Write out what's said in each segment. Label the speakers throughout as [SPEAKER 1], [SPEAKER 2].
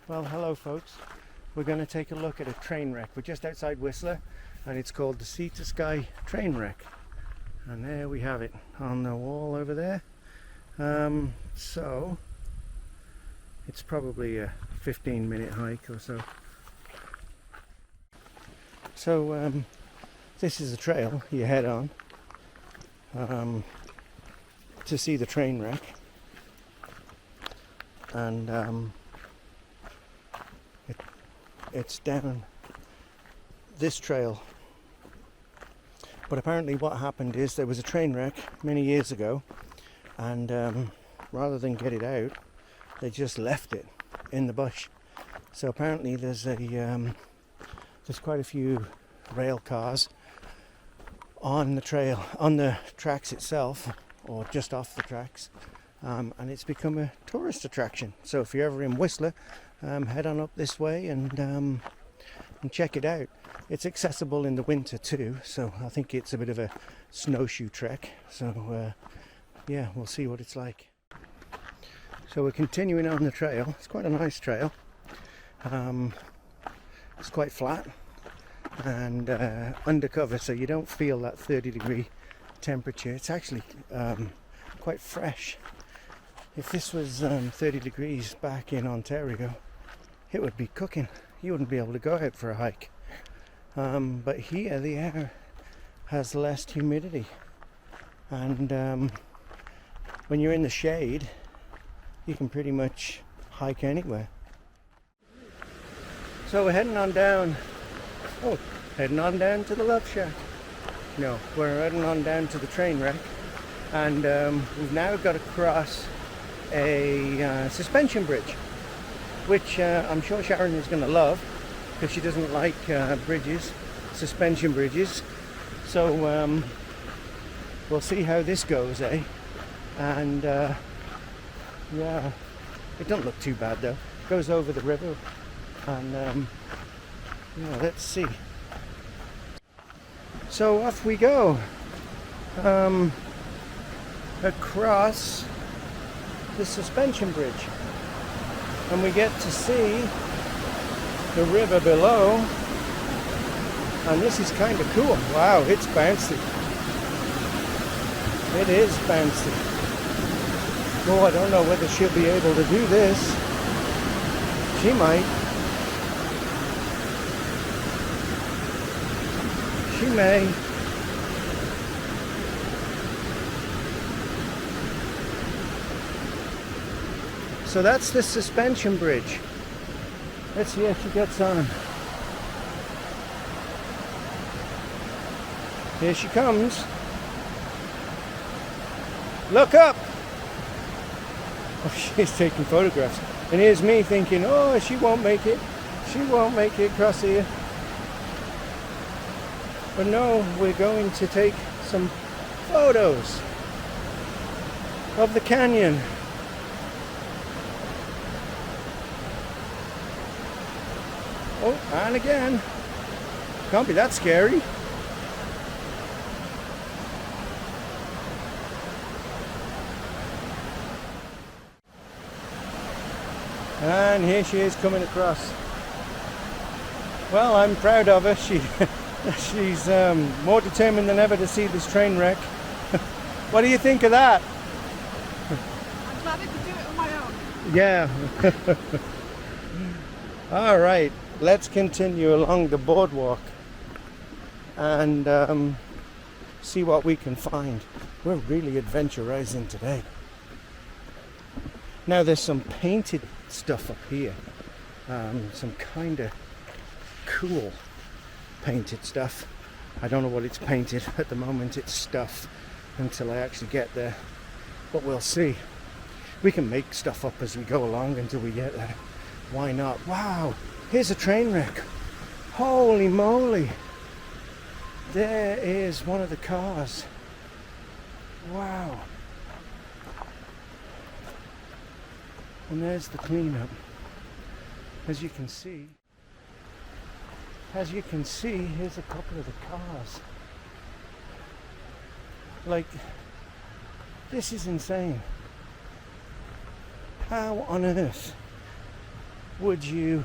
[SPEAKER 1] Well, hello folks. We're going to take a look at a train wreck. We're just outside Whistler and it's called the Sea to Sky train wreck. And there we have it on the wall over there. So it's probably a 15-minute hike or so. So this is a trail you head on to see the train wreck. And it's down this trail, but apparently what happened is there was a train wreck many years ago, and rather than get it out, they just left it in the bush. So apparently there's quite a few rail cars on the trail, on the tracks itself, or just off the tracks, and it's become a tourist attraction. So if you're ever in Whistler, head on up this way and check it out. It's accessible in the winter too, so I think it's a bit of a snowshoe trek. So yeah, we'll see what it's like. So we're continuing on the trail. It's quite a nice trail. It's quite flat and undercover, so you don't feel that 30-degree temperature. It's actually quite fresh. If this was 30 degrees back in Ontario, it would be cooking. You wouldn't be able to go out for a hike. But here the air has less humidity, and when you're in the shade, you can pretty much hike anywhere. So we're heading on down. Oh, heading on down to the Love Shack. No, we're heading on down to the train wreck, and we've now got to cross a suspension bridge, which I'm sure Sharon is going to love because she doesn't like suspension bridges. So we'll see how this goes, eh? And yeah, it doesn't look too bad though. It goes over the river, and yeah, let's see. So off we go across the suspension bridge, and we get to see the river below, and this is kind of cool. Wow, it's bouncy. It is bouncy. Oh, I don't know whether she'll be able to do this. She might. She may. So that's the suspension bridge. Let's see how she gets on. Here she comes. Look up! Oh, she's taking photographs. And here's me thinking, oh, she won't make it. She won't make it across here. But no, we're going to take some photos of the canyon. Oh, and again. Can't be that scary. And here she is coming across. Well, I'm proud of her. She's more determined than ever to see this train wreck. What do you think of that?
[SPEAKER 2] I'm glad I could do it on my own.
[SPEAKER 1] Yeah. All right, let's continue along the boardwalk and see what we can find. We're really adventurizing today. Now there's some painted stuff up here, some kind of cool painted stuff. I don't know what it's painted at the moment. It's stuff until I actually get there, but we'll see. We can make stuff up as we go along until we get there. Why not? Wow, here's a train wreck. Holy moly, there is one of the cars. Wow. And there's the cleanup. As you can see, here's a couple of the cars. Like, this is insane. How on earth would you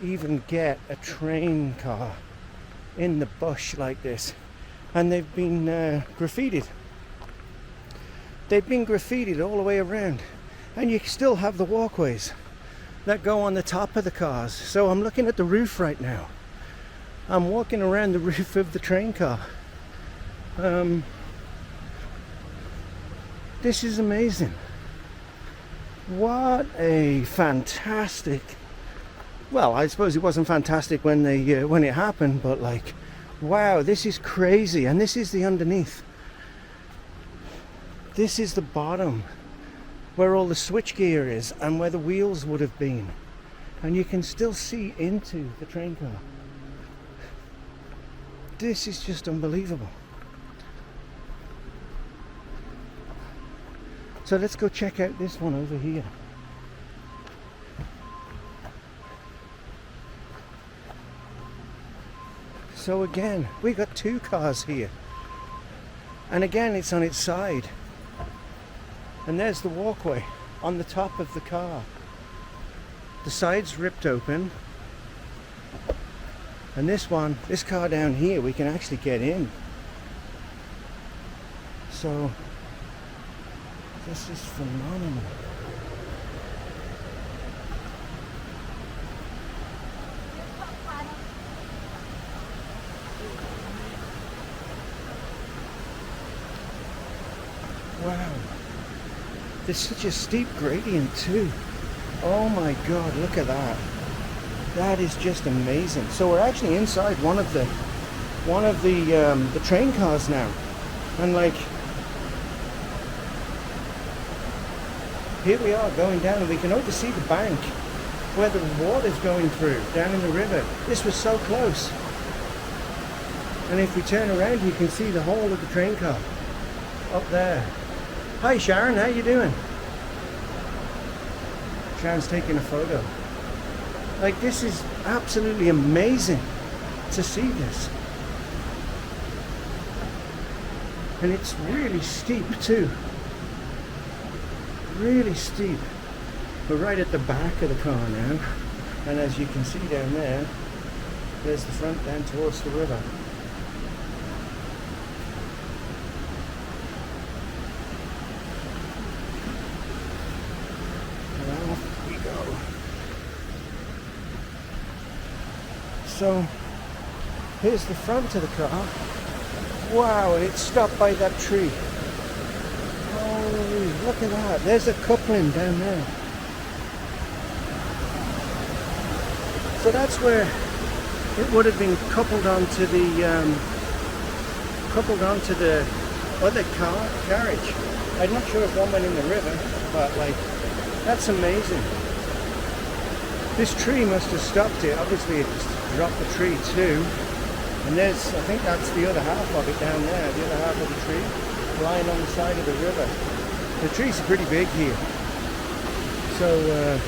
[SPEAKER 1] even get a train car in the bush like this? And they've been graffitied. They've been graffitied all the way around, and you still have the walkways that go on the top of the cars. So I'm looking at the roof right now. I'm walking around the roof of the train car. This is amazing. What a fantastic, well, I suppose it wasn't fantastic when it happened, but like, wow, this is crazy. And this is the underneath. This is the bottom where all the switchgear is and where the wheels would have been. And you can still see into the train car. This is just unbelievable. So let's go check out this one over here. So again, we got two cars here. And again, it's on its side. And there's the walkway on the top of the car. The side's ripped open. And this car down here, we can actually get in. So, this is phenomenal. Wow. There's such a steep gradient too. Oh my God, look at that. That is just amazing. So we're actually inside one of the train cars now. And like, here we are going down, and we can already see the bank where the water's going through down in the river. This was so close. And if we turn around, you can see the whole of the train car up there. Hi Sharon, how you doing? Sharon's taking a photo. Like, this is absolutely amazing to see this. And it's really steep too. Really steep. We're right at the back of the car now. And as you can see down there, there's the front down towards the river. So here's the front of the car. Wow, and it's stopped by that tree. Holy, look at that. There's a coupling down there. So that's where it would have been coupled onto the other carriage. I'm not sure if one went in the river, but like, that's amazing. This tree must have stopped it. Obviously it just dropped the tree too. And there's, I think that's the other half of it down there, the other half of the tree lying on the side of the river. The trees are pretty big here. So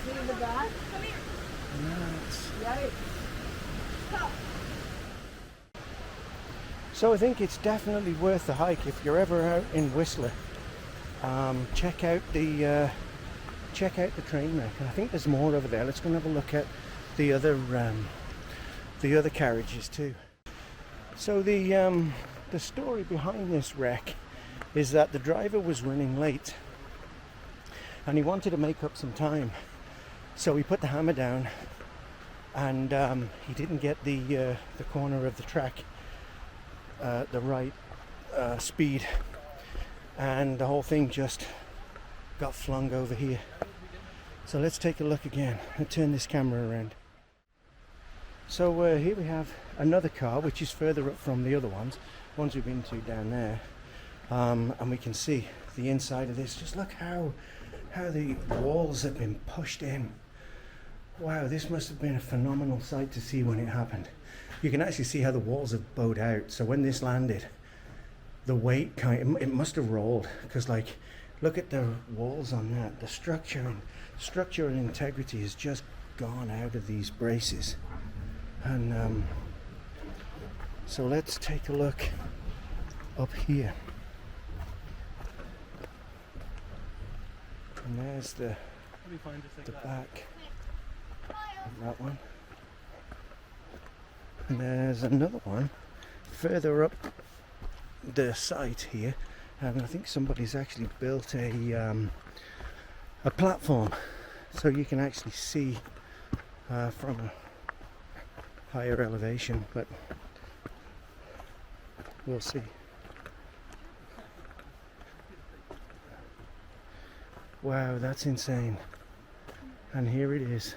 [SPEAKER 2] See the back? Come here. Yikes. Stop.
[SPEAKER 1] So I think it's definitely worth the hike if you're ever out in Whistler. Check out the train wreck, and I think there's more over there. Let's go and have a look at the other carriages too. So the story behind this wreck is that the driver was running late, and he wanted to make up some time. So he put the hammer down, and he didn't get the corner of the track the right speed, and the whole thing just got flung over here. So let's take a look again and turn this camera around. So here we have another car which is further up from the other ones we've been to down there, and we can see the inside of this. Just look how the walls have been pushed in. Wow, this must have been a phenomenal sight to see when it happened. You can actually see how the walls have bowed out. So when this landed, the weight it must have rolled, because like, look at the walls on that. The structure and integrity has just gone out of these braces, and So let's take a look up here. And there's the back of that one. And there's another one further up the site here, and I think somebody's actually built a platform so you can actually see from a higher elevation, but we'll see. Wow, that's insane. And here it is.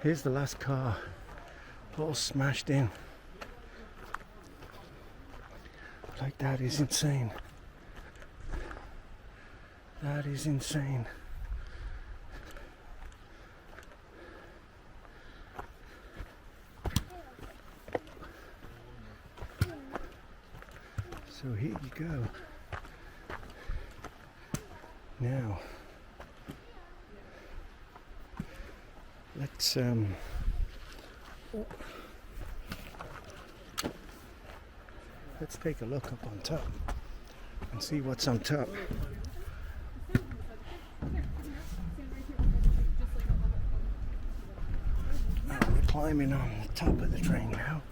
[SPEAKER 1] Here's the last car, all smashed in. Like, that is insane. That is insane. So here you go. Now, let's take a look up on top and see what's on top. We're climbing on the top of the train now.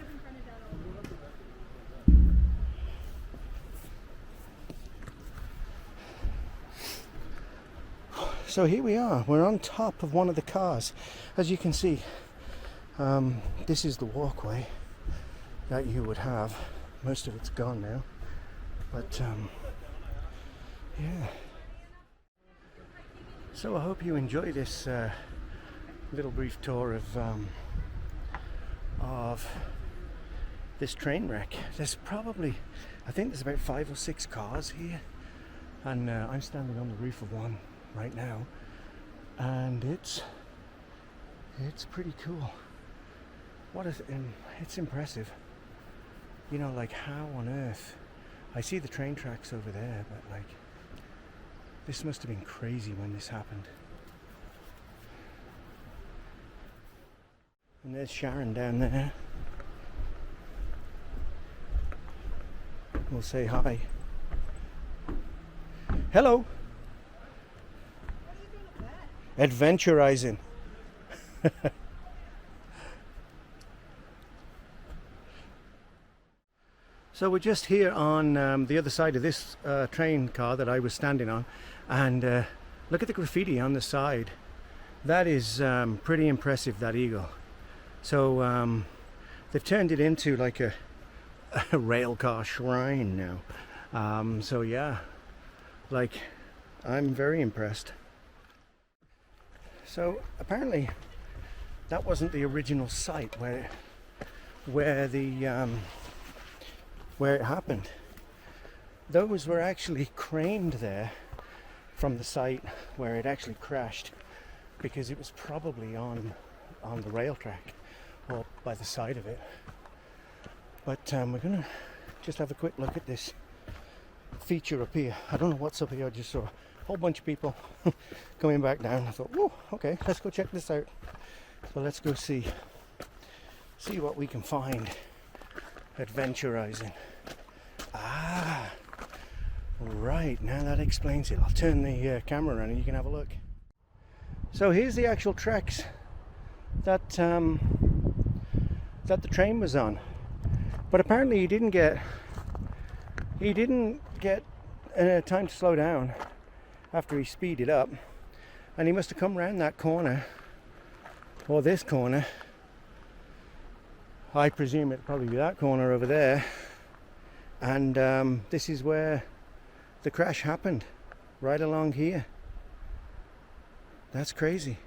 [SPEAKER 1] So here we are, we're on top of one of the cars. As you can see, this is the walkway that you would have. Most of it's gone now, but yeah. So I hope you enjoy this little brief tour of this train wreck. There's probably, I think there's about 5 or 6 cars here, and I'm standing on the roof of one right now, and it's pretty cool. It's impressive. You know, like, how on earth? I see the train tracks over there, but like, this must have been crazy when this happened. And there's Sharon down there. We'll say hi. Hello. Adventurizing. So we're just here on the other side of this train car that I was standing on, and look at the graffiti on the side. That is pretty impressive, that eagle. So they've turned it into like a rail car shrine now. So yeah, like, I'm very impressed. So apparently that wasn't the original site where it happened. Those were actually craned there from the site where it actually crashed, because it was probably on the rail track or by the side of it. But we're gonna just have a quick look at this feature up here. I don't know what's up here. I just saw a whole bunch of people coming back down. I thought, oh, okay, let's go check this out. So let's go see what we can find. Adventurizing. Ah, right, now that explains it. I'll turn the camera around and you can have a look. So here's the actual tracks that the train was on, but apparently he didn't get time to slow down after he speeded up, and he must have come around that corner, or this corner. I presume it'd probably be that corner over there, and this is where the crash happened, right along here. That's crazy.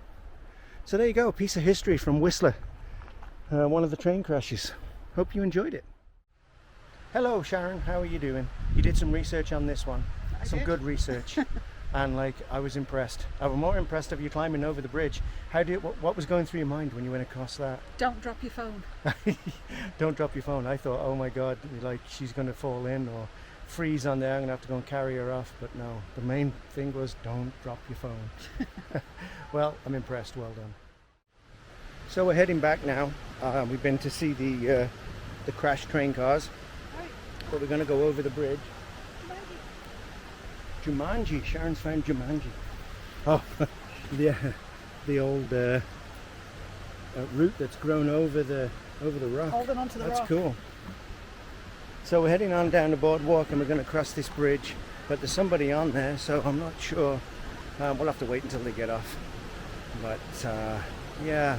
[SPEAKER 1] So there you go, a piece of history from Whistler, one of the train crashes. Hope you enjoyed it. Hello Sharon, how are you doing? You did some research on this one, some good research. And like, I was impressed. I was more impressed of you climbing over the bridge. What was going through your mind when you went across that?
[SPEAKER 2] Don't drop your phone.
[SPEAKER 1] Don't drop your phone. I thought, oh my God, like, she's going to fall in or freeze on there. I'm gonna have to go and carry her off, but no, the main thing was don't drop your phone. Well, I'm impressed. Well done. So we're heading back now. We've been to see the crashed train cars,
[SPEAKER 2] Right.
[SPEAKER 1] but we're gonna go over the bridge. Jumanji. Sharon's found Jumanji. Oh, yeah, the old route that's grown over the rock.
[SPEAKER 2] Holding onto the
[SPEAKER 1] That's
[SPEAKER 2] rock.
[SPEAKER 1] cool. So we're heading on down the boardwalk and we're going to cross this bridge, but there's somebody on there, so I'm not sure. We'll have to wait until they get off. But yeah,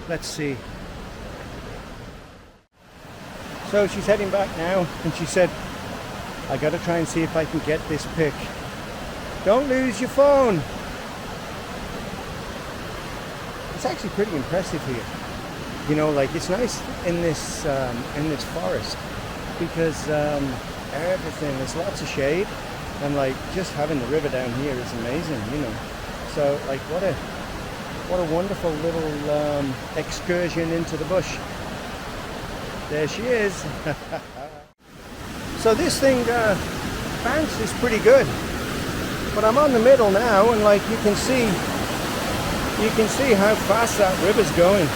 [SPEAKER 1] let's see. So she's heading back now, and she said, I got to try and see if I can get this pic. Don't lose your phone. It's actually pretty impressive here. You know, like it's nice in this forest because everything, there's lots of shade, and like just having the river down here is amazing, you know. So like what a wonderful little excursion into the bush. There she is. So this thing bounces pretty good, but I'm on the middle now, and like you can see how fast that river's going.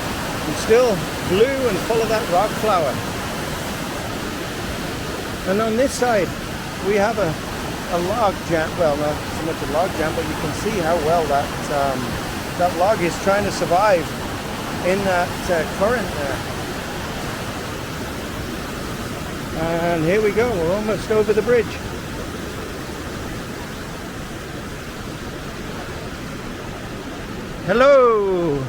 [SPEAKER 1] It's still blue and full of that rock flour. And on this side we have a log jam. Well, not so much a log jam, but you can see how well that log is trying to survive in that current there. And here we go, we're almost over the bridge. Hello!